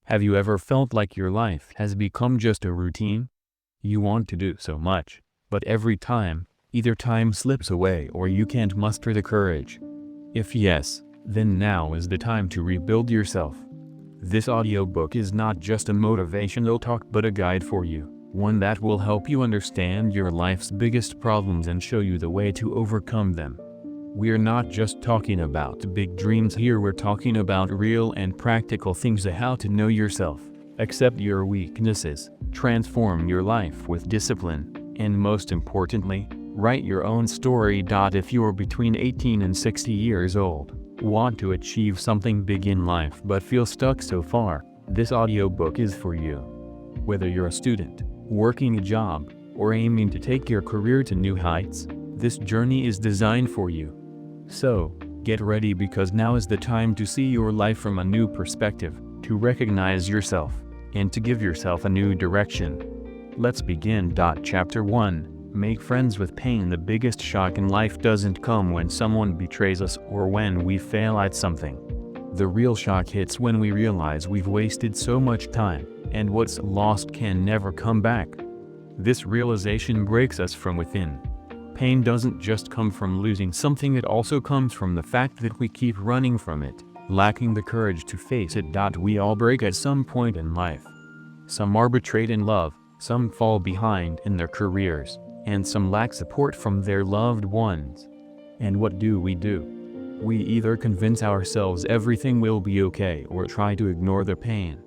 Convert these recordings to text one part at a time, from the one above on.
Have you ever felt like your life has become just a routine? You want to do so much, but every time, either time slips away or you can't muster the courage. If yes, then now is the time to rebuild yourself. This audiobook is not just a motivational talk but a guide for you, one that will help you understand your life's biggest problems and show you the way to overcome them. We're not just talking about big dreams here, we're talking about real and practical things, how to know yourself, accept your weaknesses, transform your life with discipline, and most importantly, write your own story. If you're between 18 and 60 years old, want to achieve something big in life but feel stuck so far, this audiobook is for you. Whether you're a student, working a job, or aiming to take your career to new heights, this journey is designed for you. So, get ready, because now is the time to see your life from a new perspective, to recognize yourself, and to give yourself a new direction. Let's begin. Chapter 1. Make friends with pain. The biggest shock in life doesn't come when someone betrays us or when we fail at something. The real shock hits when we realize we've wasted so much time, and what's lost can never come back. This realization breaks us from within. Pain doesn't just come from losing something, it also comes from the fact that we keep running from it, lacking the courage to face it. We all break at some point in life. Some are betrayed in love, some fall behind in their careers, and some lack support from their loved ones. And what do? We either convince ourselves everything will be okay or try to ignore the pain.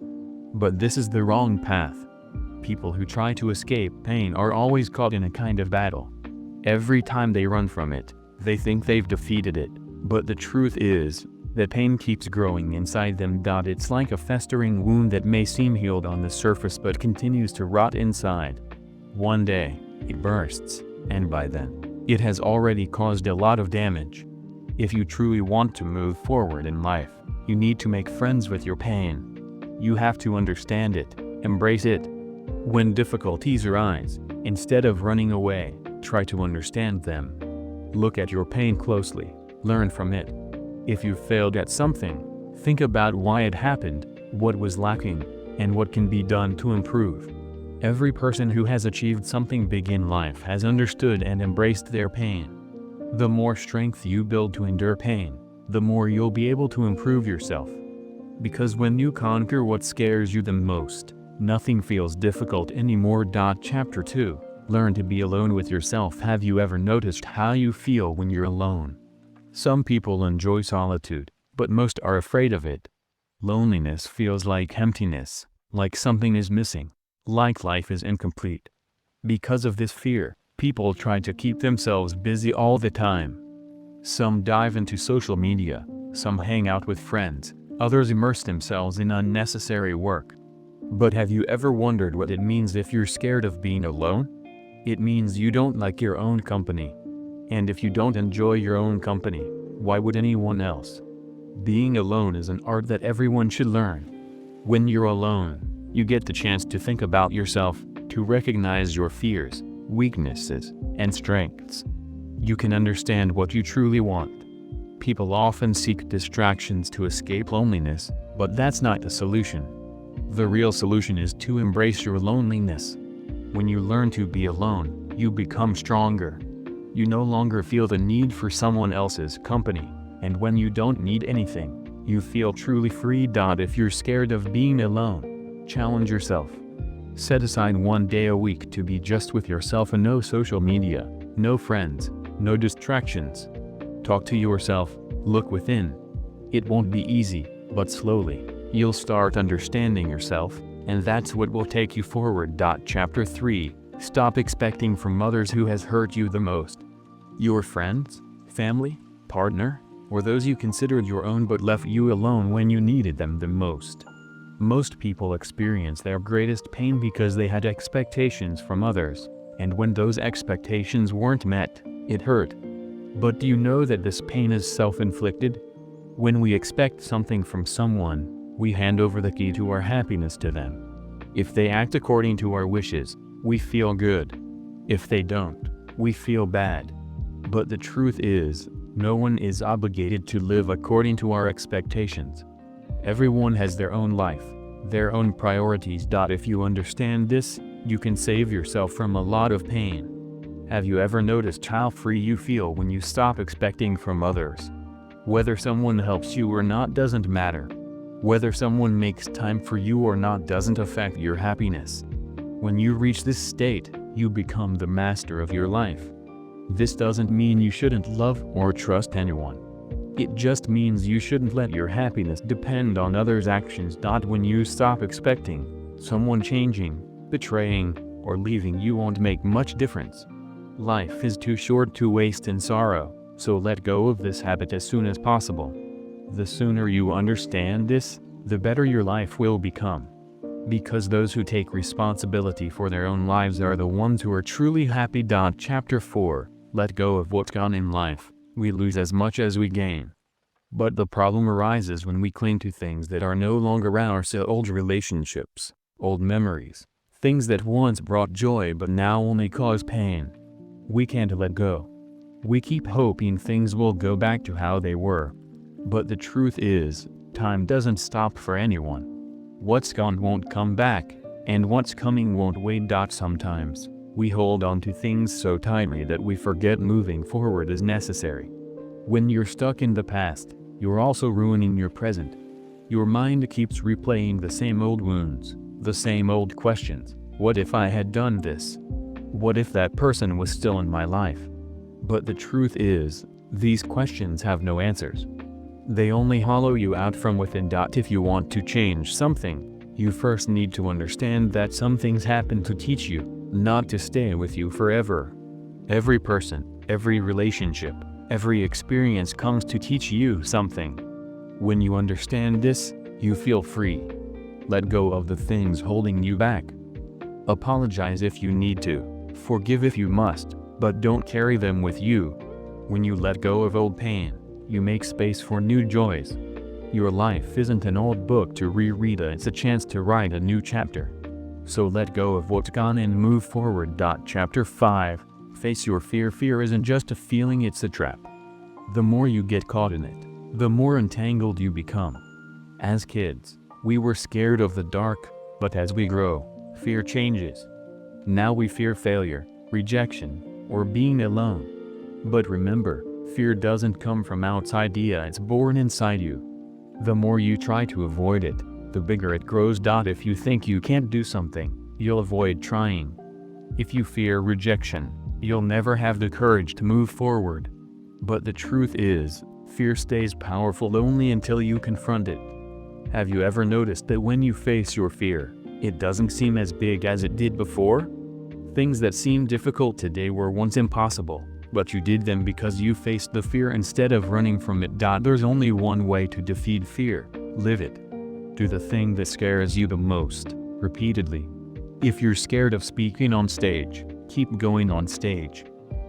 But this is the wrong path. People who try to escape pain are always caught in a kind of battle. Every time they run from it, they think they've defeated it, but the truth is that pain keeps growing inside them. It's like a festering wound that may seem healed on the surface but continues to rot inside. One day, it bursts, and by then, it has already caused a lot of damage. If you truly want to move forward in life, you need to make friends with your pain. You have to understand it, embrace it. When difficulties arise, instead of running away, try to understand them. Look at your pain closely, learn from it. If you failed at something, think about why it happened, what was lacking, and what can be done to improve. Every person who has achieved something big in life has understood and embraced their pain. The more strength you build to endure pain, the more you'll be able to improve yourself. Because when you conquer what scares you the most, nothing feels difficult anymore. Chapter 2. Learn to be alone with yourself. Have you ever noticed how you feel when you're alone? Some people enjoy solitude, but most are afraid of it. Loneliness feels like emptiness, like something is missing, like life is incomplete. Because of this fear, people try to keep themselves busy all the time. Some dive into social media, some hang out with friends, others immerse themselves in unnecessary work. But have you ever wondered what it means if you're scared of being alone? It means you don't like your own company. And if you don't enjoy your own company, why would anyone else? Being alone is an art that everyone should learn. When you're alone, you get the chance to think about yourself, to recognize your fears, weaknesses, and strengths. You can understand what you truly want. People often seek distractions to escape loneliness, but that's not the solution. The real solution is to embrace your loneliness. When you learn to be alone, you become stronger. You no longer feel the need for someone else's company, and when you don't need anything, you feel truly free. If you're scared of being alone, challenge yourself. Set aside one day a week to be just with yourself, and no social media, no friends, no distractions. Talk to yourself, look within. It won't be easy, but slowly, you'll start understanding yourself, and that's what will take you forward. Chapter 3. Stop expecting from others. Who has hurt you the most? Your friends, family, partner, or those you considered your own but left you alone when you needed them the most? Most people experience their greatest pain because they had expectations from others, and when those expectations weren't met, it hurt. But do you know that this pain is self-inflicted? When we expect something from someone, we hand over the key to our happiness to them. If they act according to our wishes, we feel good. If they don't, we feel bad. But the truth is, no one is obligated to live according to our expectations. Everyone has their own life, their own priorities. If you understand this, you can save yourself from a lot of pain. Have you ever noticed how free you feel when you stop expecting from others? Whether someone helps you or not doesn't matter. Whether someone makes time for you or not doesn't affect your happiness. When you reach this state, you become the master of your life. This doesn't mean you shouldn't love or trust anyone. It just means you shouldn't let your happiness depend on others' actions. When you stop expecting, someone changing, betraying, or leaving you won't make much difference. Life is too short to waste in sorrow, so let go of this habit as soon as possible. The sooner you understand this, the better your life will become. Because those who take responsibility for their own lives are the ones who are truly happy. Chapter 4. Let go of what's gone in life. We lose as much as we gain. But the problem arises when we cling to things that are no longer ours. So old relationships, old memories, things that once brought joy but now only cause pain. We can't let go. We keep hoping things will go back to how they were. But the truth is, time doesn't stop for anyone. What's gone won't come back, and what's coming won't wait. Sometimes, we hold on to things so tightly that we forget moving forward is necessary. When you're stuck in the past, you're also ruining your present. Your mind keeps replaying the same old wounds, the same old questions. What if I had done this? What if that person was still in my life? But the truth is, these questions have no answers. They only hollow you out from within. If you want to change something, you first need to understand that some things happen to teach you, not to stay with you forever. Every person, every relationship, every experience comes to teach you something. When you understand this, you feel free. Let go of the things holding you back. Apologize if you need to, forgive if you must, but don't carry them with you. When you let go of old pain, you make space for new joys. Your life isn't an old book to reread, it's a chance to write a new chapter. So let go of what's gone and move forward. Chapter 5. Face your fear. Fear isn't just a feeling, it's a trap. The more you get caught in it, the more entangled you become. As kids, we were scared of the dark, but as we grow, fear changes. Now we fear failure, rejection, or being alone. But remember, fear doesn't come from outside, it's born inside you. The more you try to avoid it, the bigger it grows. If you think you can't do something, you'll avoid trying. If you fear rejection, you'll never have the courage to move forward. But the truth is, fear stays powerful only until you confront it. Have you ever noticed that when you face your fear, it doesn't seem as big as it did before? Things that seem difficult today were once impossible, but you did them because you faced the fear instead of running from it. There's only one way to defeat fear: live it. Do the thing that scares you the most, repeatedly. If you're scared of speaking on stage, keep going on stage.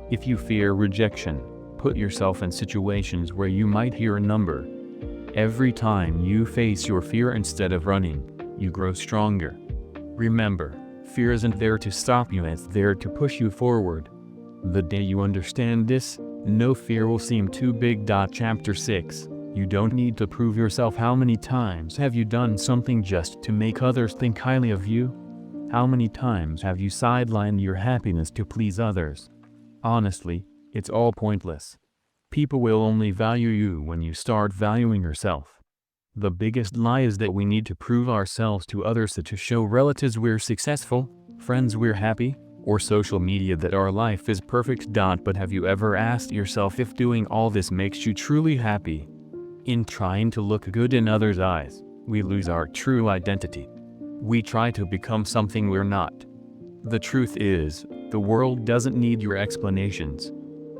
If you fear rejection, put yourself in situations where you might hear a number. Every time you face your fear instead of running, you grow stronger. Remember, fear isn't there to stop you, it's there to push you forward. The day you understand this, no fear will seem too big. Chapter 6. You don't need to prove yourself. How many times have you done something just to make others think highly of you? How many times have you sidelined your happiness to please others? Honestly, it's all pointless. People will only value you when you start valuing yourself. The biggest lie is that we need to prove ourselves to others to show relatives we're successful, friends we're happy, or social media that our life is perfect. But have you ever asked yourself if doing all this makes you truly happy? In trying to look good in others' eyes, we lose our true identity. We try to become something we're not. The truth is, the world doesn't need your explanations.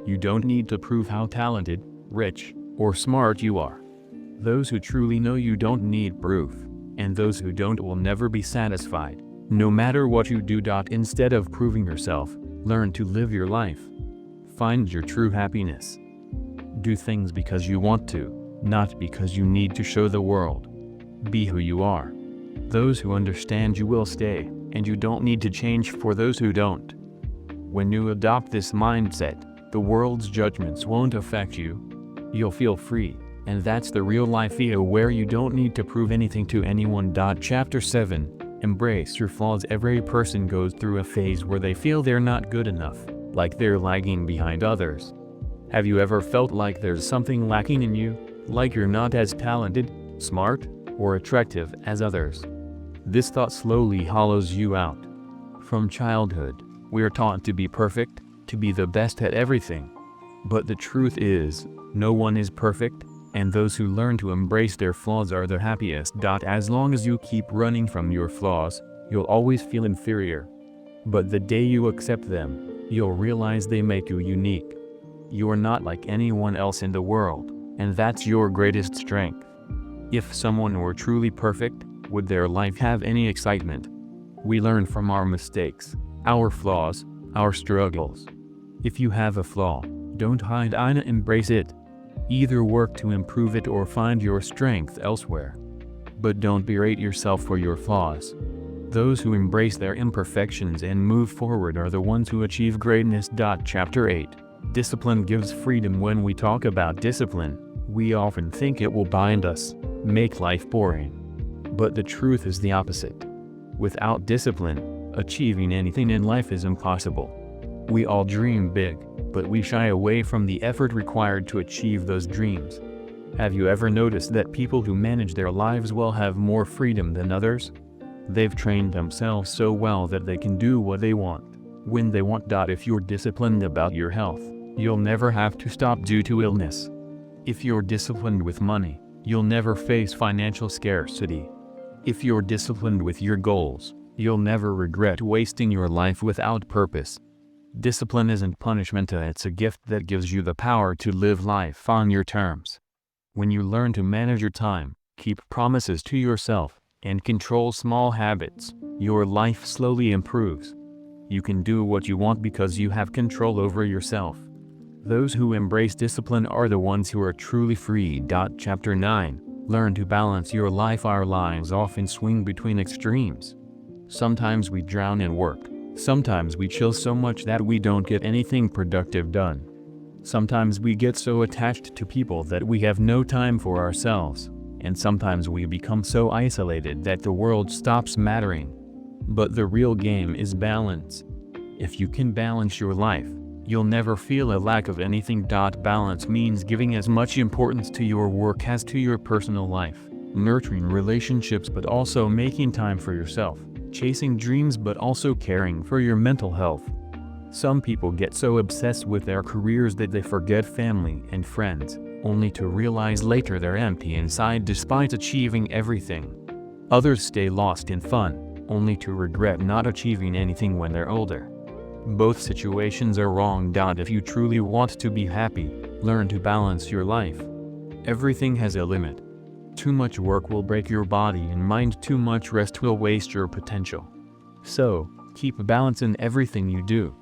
You don't need to prove how talented, rich, or smart you are. Those who truly know you don't need proof, and those who don't will never be satisfied, no matter what you do. Instead of proving yourself, learn to live your life. Find your true happiness. Do things because you want to, not because you need to show the world. Be who you are. Those who understand you will stay, and you don't need to change for those who don't. When you adopt this mindset, the world's judgments won't affect you. You'll feel free, And that's the real life where you don't need to prove anything to anyone. Chapter 7. Embrace your flaws. Every person goes through a phase where they feel they're not good enough, like they're lagging behind others. Have you ever felt like there's something lacking in you, like you're not as talented, smart, or attractive as others? This thought slowly hollows you out. From childhood, we're taught to be perfect, to be the best at everything. But the truth is, no one is perfect, and those who learn to embrace their flaws are the happiest. As long as you keep running from your flaws, you'll always feel inferior. But the day you accept them, you'll realize they make you unique. You're not like anyone else in the world, and that's your greatest strength. If someone were truly perfect, would their life have any excitement? We learn from our mistakes, our flaws, our struggles. If you have a flaw, don't hide it, embrace it. Either work to improve it or find your strength elsewhere. But don't berate yourself for your flaws. Those who embrace their imperfections and move forward are the ones who achieve greatness. Chapter 8. Discipline gives freedom. When we talk about discipline, we often think it will bind us, make life boring. But the truth is the opposite. Without discipline, achieving anything in life is impossible. We all dream big, but we shy away from the effort required to achieve those dreams. Have you ever noticed that people who manage their lives well have more freedom than others? They've trained themselves so well that they can do what they want, when they want. If you're disciplined about your health, you'll never have to stop due to illness. If you're disciplined with money, you'll never face financial scarcity. If you're disciplined with your goals, you'll never regret wasting your life without purpose. Discipline isn't punishment, it's a gift that gives you the power to live life on your terms. When you learn to manage your time, keep promises to yourself, and control small habits, your life slowly improves. You can do what you want because you have control over yourself. Those who embrace discipline are the ones who are truly free. Chapter 9. Learn to balance your life. Our lives often swing between extremes. Sometimes we drown in work. Sometimes we chill so much that we don't get anything productive done. Sometimes we get so attached to people that we have no time for ourselves, and sometimes we become so isolated that the world stops mattering. But the real game is balance. If you can balance your life, you'll never feel a lack of anything. Balance means giving as much importance to your work as to your personal life, nurturing relationships but also making time for yourself, chasing dreams but also caring for your mental health. Some people get so obsessed with their careers that they forget family and friends, only to realize later they're empty inside despite achieving everything. Others stay lost in fun, only to regret not achieving anything when they're older. Both situations are wrong. If you truly want to be happy, learn to balance your life. Everything has a limit. Too much work will break your body and mind. Too much rest will waste your potential. So, keep balance in everything you do.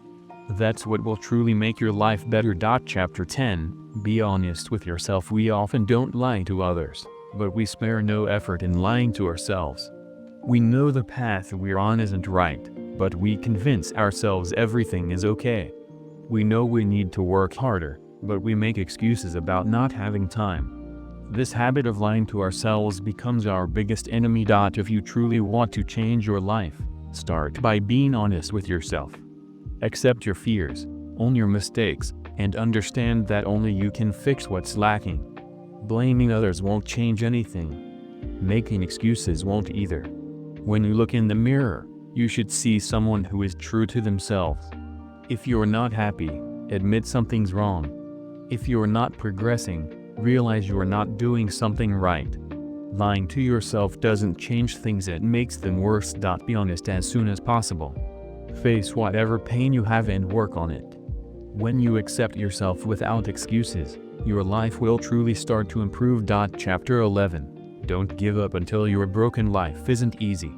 That's what will truly make your life better. Chapter 10. Be honest with yourself. We often don't lie to others, but we spare no effort in lying to ourselves. We know the path we're on isn't right, but we convince ourselves everything is okay. We know we need to work harder, but we make excuses about not having time. This habit of lying to ourselves becomes our biggest enemy. If you truly want to change your life, start by being honest with yourself. Accept your fears, own your mistakes, and understand that only you can fix what's lacking. Blaming others won't change anything. Making excuses won't either. When you look in the mirror, you should see someone who is true to themselves. If you're not happy, admit something's wrong. If you're not progressing, realize you're not doing something right. Lying to yourself doesn't change things, it makes them worse. Be honest as soon as possible. Face whatever pain you have and work on it. When you accept yourself without excuses, your life will truly start to improve. Chapter 11. Don't give up until you're broken. Life isn't easy.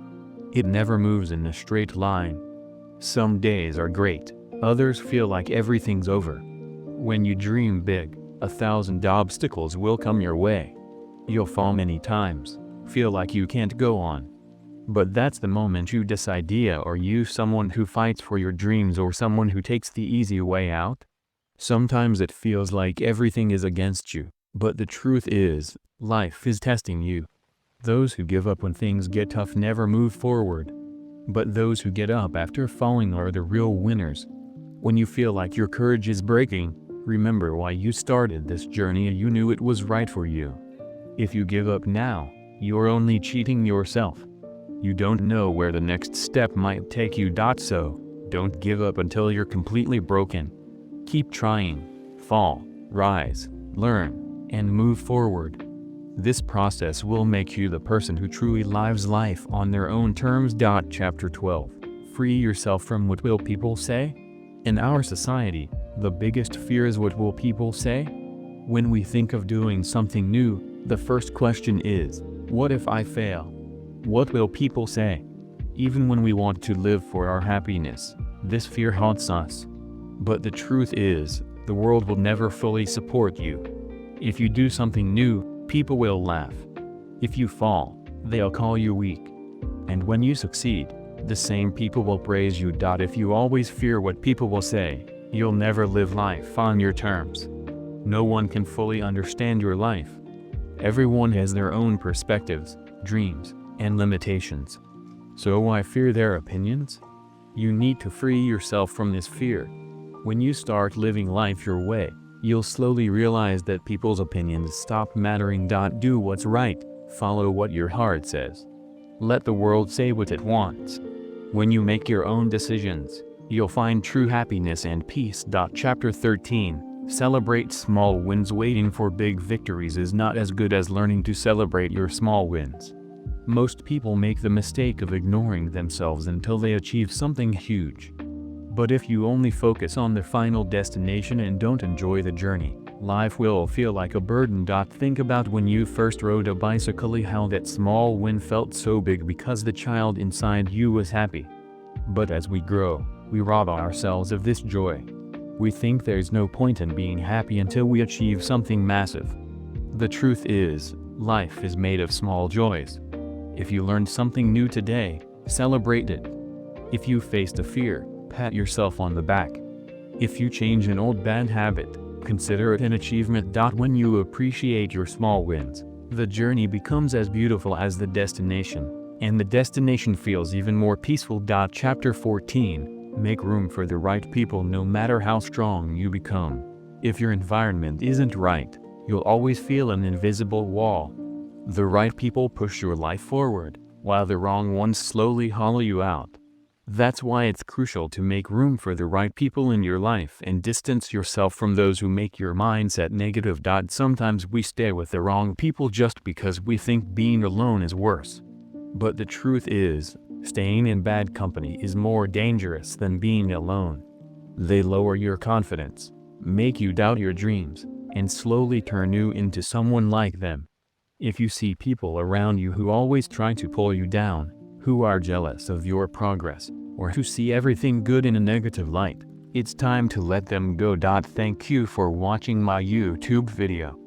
It never moves in a straight line. Some days are great, others feel like everything's over. When you dream big, 1,000 obstacles will come your way. You'll fall many times, feel like you can't go on. But that's the moment you decide. Are you someone who fights for your dreams or someone who takes the easy way out? Sometimes it feels like everything is against you, But the truth is, life is testing you. Those who give up when things get tough never move forward. But those who get up after falling are the real winners. When you feel like your courage is breaking, remember why you started this journey and you knew it was right for you. If you give up now, you're only cheating yourself. You don't know where the next step might take you. So, don't give up until you're completely broken. Keep trying, fall, rise, learn, and move forward. This process will make you the person who truly lives life on their own terms. Chapter 12. Free yourself from what will people say? In our society, the biggest fear is what will people say? When we think of doing something new, the first question is, what if I fail? What will people say? Even when we want to live for our happiness, this fear haunts us. But the truth is, the world will never fully support you. If you do something new, people will laugh. If you fall, they'll call you weak. And when you succeed, the same people will praise you. If you always fear what people will say, you'll never live life on your terms. No one can fully understand your life. Everyone has their own perspectives, dreams, and limitations. So why fear their opinions? You need to free yourself from this fear. When you start living life your way, you'll slowly realize that people's opinions stop mattering. Do what's right, follow what your heart says. Let the world say what it wants. When you make your own decisions, you'll find true happiness and peace. Chapter 13. Celebrate small wins. Waiting for big victories is not as good as learning to celebrate your small wins. Most people make the mistake of ignoring themselves until they achieve something huge. But if you only focus on the final destination and don't enjoy the journey, life will feel like a burden. Think about when you first rode a bicycle, how that small win felt so big because the child inside you was happy. But as we grow, we rob ourselves of this joy. We think there's no point in being happy until we achieve something massive. The truth is, life is made of small joys. If you learned something new today, celebrate it. If you faced a fear, pat yourself on the back. If you change an old bad habit, consider it an achievement. When you appreciate your small wins, the journey becomes as beautiful as the destination, and the destination feels even more peaceful. Chapter 14. Make room for the right people. No matter how strong you become, if your environment isn't right, you'll always feel an invisible wall. The right people push your life forward, while the wrong ones slowly hollow you out. That's why it's crucial to make room for the right people in your life and distance yourself from those who make your mindset negative. Sometimes we stay with the wrong people just because we think being alone is worse. But the truth is, staying in bad company is more dangerous than being alone. They lower your confidence, make you doubt your dreams, and slowly turn you into someone like them. If you see people around you who always try to pull you down, who are jealous of your progress, or who see everything good in a negative light, it's time to let them go. Thank you for watching my YouTube video.